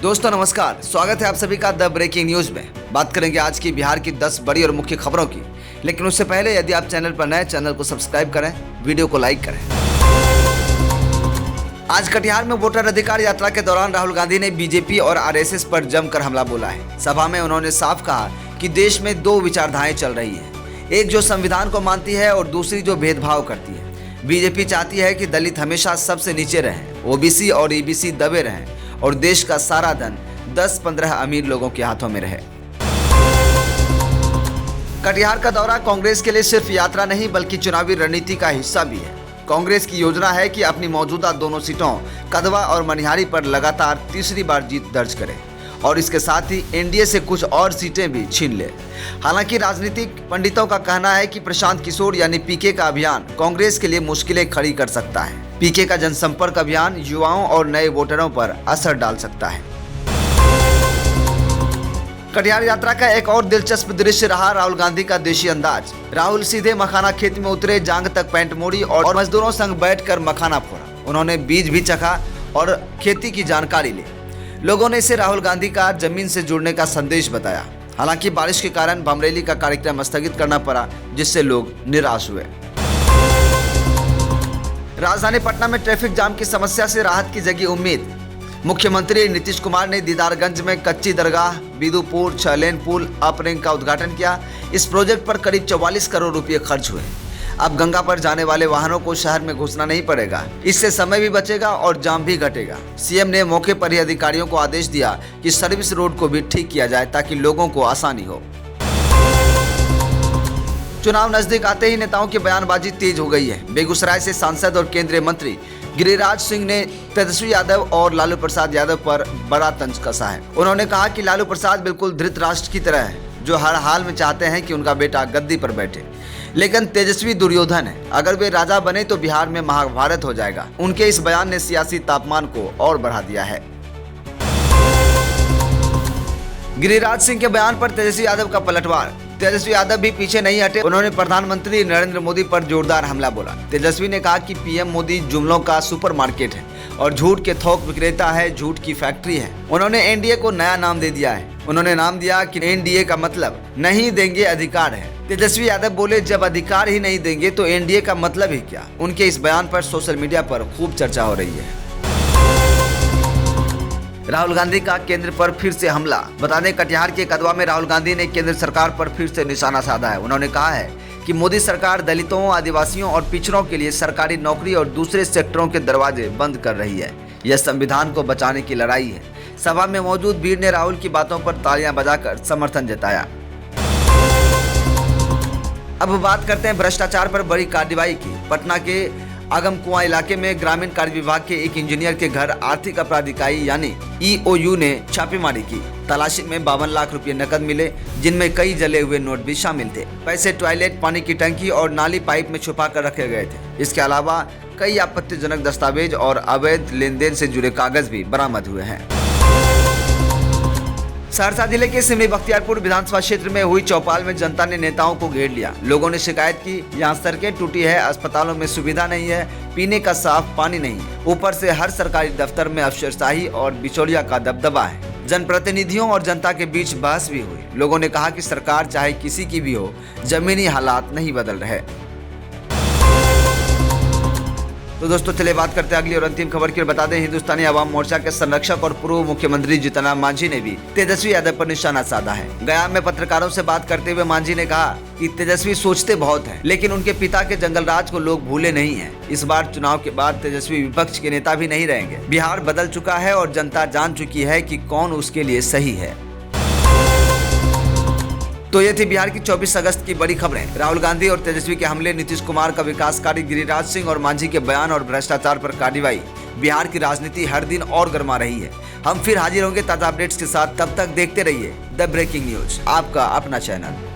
दोस्तों नमस्कार, स्वागत है आप सभी का द ब्रेकिंग न्यूज में। बात करेंगे आज की बिहार की 10 बड़ी और मुख्य खबरों की, लेकिन उससे पहले यदि आप चैनल पर नए, चैनल को सब्सक्राइब करें, वीडियो को लाइक करें। आज कटिहार में वोटर अधिकार यात्रा के दौरान राहुल गांधी ने बीजेपी और आरएसएस पर जमकर हमला बोला है। सभा में उन्होंने साफ कहा कि देश में दो विचारधाराएं चल रही है, एक जो संविधान को मानती है और दूसरी जो भेदभाव करती है। बीजेपी चाहती है कि दलित हमेशा सबसे नीचे रहें, ओबीसी और ईबीसी दबे रहें और देश का सारा धन 10-15 अमीर लोगों के हाथों में रहे। कटिहार का दौरा कांग्रेस के लिए सिर्फ यात्रा नहीं बल्कि चुनावी रणनीति का हिस्सा भी है। कांग्रेस की योजना है कि अपनी मौजूदा दोनों सीटों कदवा और मनिहारी पर लगातार तीसरी बार जीत दर्ज करे और इसके साथ ही एनडीए से कुछ और सीटें भी छीन ले। हालांकि राजनीतिक पंडितों का कहना है कि प्रशांत किशोर यानी पीके का अभियान कांग्रेस के लिए मुश्किलें खड़ी कर सकता है। पीके का जनसंपर्क अभियान युवाओं और नए वोटरों पर असर डाल सकता है। कटिहार यात्रा का एक और दिलचस्प दृश्य रहा राहुल गांधी का देशी अंदाज। राहुल सीधे मखाना खेत में उतरे, जांग तक पैंट मोड़ी और मजदूरों संग बैठकर मखाना फोड़ा। उन्होंने बीज भी चखा और खेती की जानकारी ली। लोगों ने इसे राहुल गांधी का जमीन से जुड़ने का संदेश बताया। हालांकि बारिश के कारण बमरेली का कार्यक्रम स्थगित करना पड़ा, जिससे लोग निराश हुए। राजधानी पटना में ट्रैफिक जाम की समस्या से राहत की जगी उम्मीद। मुख्यमंत्री नीतीश कुमार ने दीदारगंज में कच्ची दरगाह बिदुपुर 6 लेन पुल अपरिंग का उद्घाटन किया। इस प्रोजेक्ट पर करीब 44 करोड़ रुपए खर्च हुए। अब गंगा पर जाने वाले वाहनों को शहर में घुसना नहीं पड़ेगा। इससे समय भी बचेगा और जाम भी घटेगा। सीएम ने मौके पर ही अधिकारियों को आदेश दिया कि सर्विस रोड को भी ठीक किया जाए ताकि लोगों को आसानी हो। चुनाव नजदीक आते ही नेताओं की बयानबाजी तेज हो गई है। बेगूसराय से सांसद और केंद्रीय मंत्री गिरिराज सिंह ने तेजस्वी यादव और लालू प्रसाद यादव पर बड़ा तंज कसा है। उन्होंने कहा कि लालू प्रसाद बिल्कुल धृतराष्ट्र की तरह है, जो हर हाल में चाहते हैं कि उनका बेटा गद्दी पर बैठे, लेकिन तेजस्वी दुर्योधन है। अगर वे राजा बने तो बिहार में महाभारत हो जाएगा। उनके इस बयान ने सियासी तापमान को और बढ़ा दिया है। गिरिराज सिंह के बयान पर तेजस्वी यादव का पलटवार। तेजस्वी यादव भी पीछे नहीं हटे। उन्होंने प्रधानमंत्री नरेंद्र मोदी पर जोरदार हमला बोला। तेजस्वी ने कहा कि पीएम मोदी जुमलों का सुपरमार्केट है और झूठ के थोक विक्रेता है, झूठ की फैक्ट्री है। उन्होंने एनडीए को नया नाम दे दिया है। उन्होंने नाम दिया कि एनडीए का मतलब नहीं देंगे अधिकार है। तेजस्वी यादव बोले, जब अधिकार ही नहीं देंगे तो एनडीए का मतलब ही क्या। उनके इस बयान पर सोशल मीडिया पर खूब चर्चा हो रही है। राहुल गांधी का केंद्र पर फिर से हमला। बता दें, कटिहार के कदवा में राहुल गांधी ने केंद्र सरकार पर फिर से निशाना साधा है। उन्होंने कहा है कि मोदी सरकार दलितों, आदिवासियों और पिछड़ों के लिए सरकारी नौकरी और दूसरे सेक्टरों के दरवाजे बंद कर रही है। यह संविधान को बचाने की लड़ाई है। सभा में मौजूद भीड़ ने राहुल की बातों पर तालियां बजाकर समर्थन जताया। अब बात करते हैं भ्रष्टाचार पर बड़ी कार्रवाई की। पटना के आगमकुआं इलाके में ग्रामीण कार्य विभाग के एक इंजीनियर के घर आर्थिक अपराध इकाई यानी ईओयू ने छापेमारी की। तलाशी में 52 लाख रुपए नकद मिले, जिनमें कई जले हुए नोट भी शामिल थे। पैसे टॉयलेट, पानी की टंकी और नाली पाइप में छुपा कर रखे गए थे। इसके अलावा कई आपत्तिजनक दस्तावेज और अवैध लेन देन से जुड़े कागज भी बरामद हुए हैं। सहरसा जिले के सिमरी बख्तियारपुर विधानसभा क्षेत्र में हुई चौपाल में जनता ने नेताओं को घेर लिया। लोगों ने शिकायत की, यहाँ सड़कें टूटी है, अस्पतालों में सुविधा नहीं है, पीने का साफ पानी नहीं है, ऊपर से हर सरकारी दफ्तर में अफसरशाही और बिचौलिया का दबदबा है। जनप्रतिनिधियों और जनता के बीच बहस भी हुई। लोगों ने कहा कि सरकार चाहे किसी की भी हो, जमीनी हालात नहीं बदल रहे। तो दोस्तों चलिए बात करते हैं अगली और अंतिम खबर की। बता दें, हिंदुस्तानी आवाम मोर्चा के संरक्षक और पूर्व मुख्यमंत्री जीतनराम मांझी ने भी तेजस्वी यादव पर निशाना साधा है। गया में पत्रकारों से बात करते हुए मांझी ने कहा कि तेजस्वी सोचते बहुत हैं, लेकिन उनके पिता के जंगल राज को लोग भूले नहीं हैं। इस बार चुनाव के बाद तेजस्वी विपक्ष के नेता भी नहीं रहेंगे। बिहार बदल चुका है और जनता जान चुकी है कि कौन उसके लिए सही है। तो ये थी बिहार की 24 अगस्त की बड़ी खबरें। राहुल गांधी और तेजस्वी के हमले, नीतीश कुमार का विकासकारी, गिरिराज सिंह और मांझी के बयान और भ्रष्टाचार पर कार्रवाई। बिहार की राजनीति हर दिन और गर्मा रही है। हम फिर हाजिर होंगे ताजा अपडेट्स के साथ। तब तक देखते रहिए द ब्रेकिंग न्यूज, आपका अपना चैनल।